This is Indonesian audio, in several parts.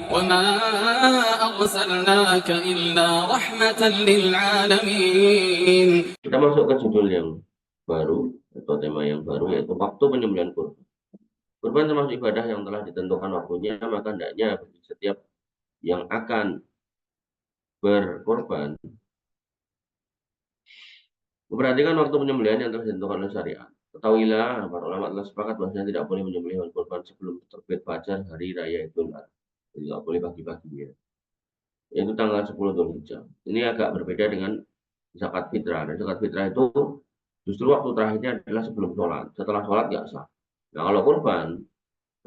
وما أرسلناك إلا رحمة للعالمين. Kita masuk ke judul yang baru atau tema yang baru, yaitu waktu penyembelihan kurban. Kurban termasuk ibadah yang telah ditentukan waktunya, maka hendaknya bagi setiap yang akan berkorban memperhatikan waktu penyembelihan yang telah ditentukan oleh syariat. Ketahuilah, para ulama telah sepakat bahwasanya tidak boleh menyembelih hewan kurban sebelum terbit fajar hari raya Idul Adha. Jadi tidak boleh pagi-pagi ya. Yaitu tanggal 10 Dzulhijjah. Ini agak berbeda dengan zakat fitrah. Dan zakat fitrah itu justru waktu terakhirnya adalah sebelum sholat. Setelah sholat nggak sah. Nah kalau kurban,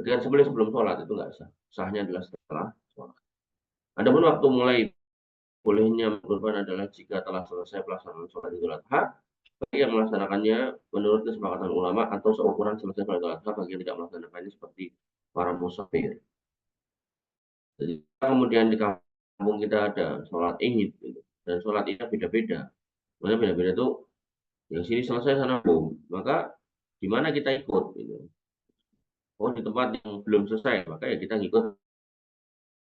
ketika sembelih sebelum sholat itu nggak sah. Sahnya adalah setelah sholat. Adapun waktu mulai bolehnya kurban adalah jika telah selesai pelaksanaan sholat Idul Adha, bagi yang melaksanakannya menurut kesepakatan ulama atau seukuran selesai sholat Idul Adha, bagi yang tidak melaksanakannya seperti para musafir. Jadi kemudian di kampung kita ada sholat Id gitu. Dan sholat Id beda-beda. Maksudnya beda-beda itu yang sini selesai sana belum. Maka di mana kita ikut gitu. Oh di tempat yang belum selesai, maka ya kita ikut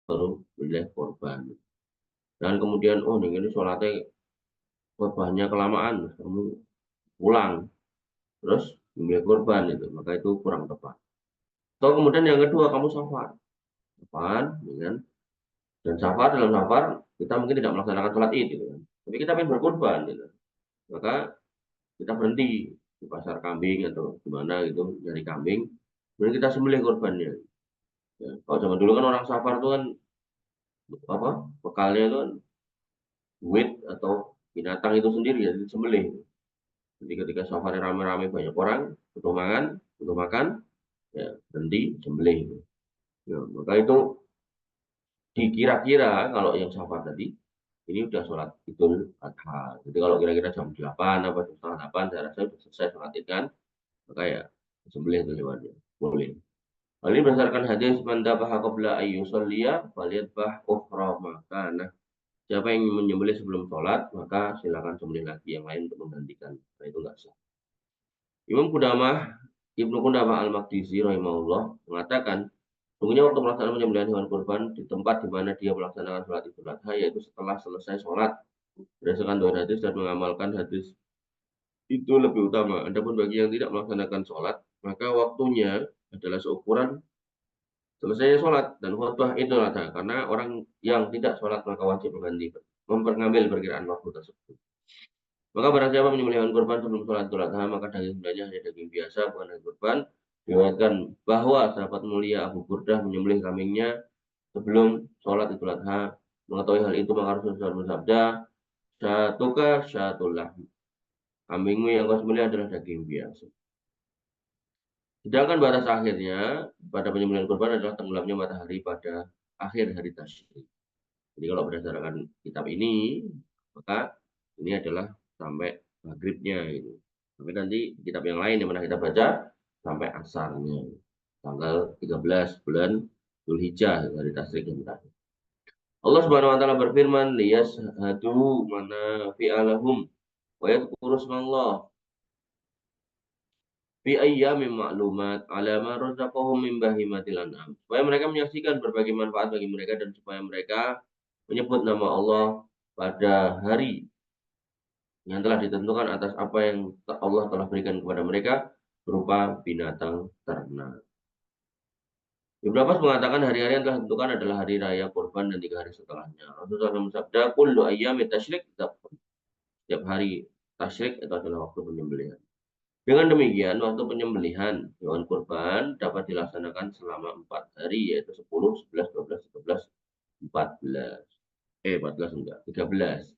baru wilayah korban. Dan kemudian oh ini sholatnya korbannya kelamaan, kamu pulang terus memilih korban itu, maka itu kurang tepat. Atau kemudian yang kedua kamu safar, ya kan? Dan safar dalam safar kita mungkin tidak melaksanakan sholat id, gitu kan? Tapi kita ingin berkorban, gitu. Maka kita berhenti di pasar kambing atau di mana gitu nyari kambing, kemudian kita sembelih korbannya. Ya, kalau zaman dulu kan orang safar itu kan apa bekalnya itu kan duit atau binatang itu sendiri ya disembelih. Jadi ketika safari rame-rame banyak orang butuh makan, ya berhenti sembelih. Ya, maka itu dikira-kira kalau yang safar tadi ini udah sholat Idul Adha. Jadi kalau kira-kira jam 8 apa jam setengah 8 saya rasa sudah selesai sholat Id kan, maka ya sembelih itu hewannya boleh. Hal ini berdasarkan hadis man dhabaha qabla ayyusalliya falyadbah ukhra makana. Siapa yang menyembelih sebelum sholat, maka silakan sembelih lagi yang lain untuk menggantikan. Nah, itu enggak sah. Imam Qudamah, Ibnu Qudamah Al-Maqdisi rahimahullah mengatakan, sungguhnya waktu pelaksanaan penyembelihan hewan kurban di tempat di mana dia melaksanakan sholat Idul Adha, yaitu setelah selesai sholat. Berdasarkan dua hadis dan mengamalkan hadis itu lebih utama. Adapun bagi yang tidak melaksanakan sholat, maka waktunya adalah seukuran selesai sholat dan khutbah Idul Adha. Karena orang yang tidak sholat maka wajib mengambil perkiraan waktu tersebut. Maka barang siapa menyembelih hewan kurban sebelum sholat Idul Adha, maka daging sembelihnya hanya daging biasa, bukan daging kurban. Diriwayatkan bahwa sahabat mulia Abu Burdah menyembelih kambingnya sebelum sholat Idul Adha. Mengetahui hal itu maka Rasulullah bersabda, syatuka syatullah. Kambingmu yang kau sembelih adalah daging biasa. Sedangkan batas akhirnya pada penyembelihan kurban adalah tenggelamnya matahari pada akhir hari tasyrik. Jadi kalau berdasarkan kitab ini, maka ini adalah sampai maghribnya gitu. Tapi nanti kitab yang lain yang mana kita baca sampai asarnya tanggal 13 bulan Dzulhijjah dari tasyrik yang terakhir. Allah Subhanahu wa taala berfirman, liyashhadu manafi'alahum wa yadhkuru smallah fi ayyamin ma'lumat ala ma razaqahum min bahimatil an'am. Supaya mereka menyaksikan berbagai manfaat bagi mereka dan supaya mereka menyebut nama Allah pada hari yang telah ditentukan atas apa yang Allah telah berikan kepada mereka berupa binatang ternak. Ibnu Abbas mengatakan hari-hari yang telah ditentukan adalah hari raya kurban dan 3 hari setelahnya. Rasulullah SAW bersabda, kullu ayyamit tasyrik, setiap hari tasyrik itu adalah waktu penyembelihan. Dengan demikian, waktu penyembelihan hewan kurban dapat dilaksanakan selama 4 hari, yaitu 10, 11, 12, 13, 14. 14 enggak, 13.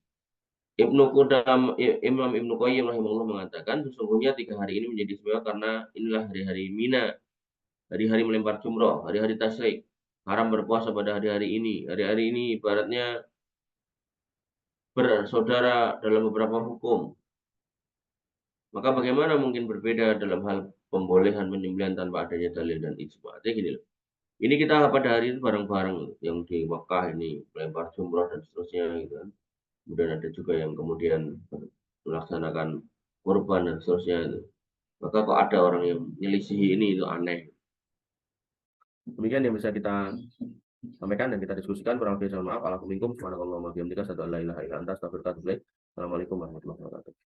Imam Ibnu Qayyim rahimahullah mengatakan, sesungguhnya 3 hari ini menjadi istimewa karena inilah hari-hari Mina, hari-hari melempar jumroh, hari-hari tasyrik. Haram berpuasa pada hari-hari ini. Hari-hari ini ibaratnya bersaudara dalam beberapa hukum. Maka bagaimana mungkin berbeda dalam hal pembolehan penyembelihan tanpa adanya dalil dan ijma? Artinya gini loh. Ini kita pada hari ini bareng-bareng yang di Mekah ini melempar jumroh dan seterusnya gitu kan. Kemudian ada juga yang kemudian melaksanakan kurban dan seterusnya itu. Maka kok ada orang yang menyelisihi ini itu aneh. Demikian yang bisa kita sampaikan dan kita diskusikan. Kurang lebih mohon maaf. Alhamdulillah, subhanakallahumma wa bihamdika, asyhadu an la ilaha illa anta, astaghfiruka wa atubu ilaik. Assalamualaikum warahmatullahi wabarakatuh.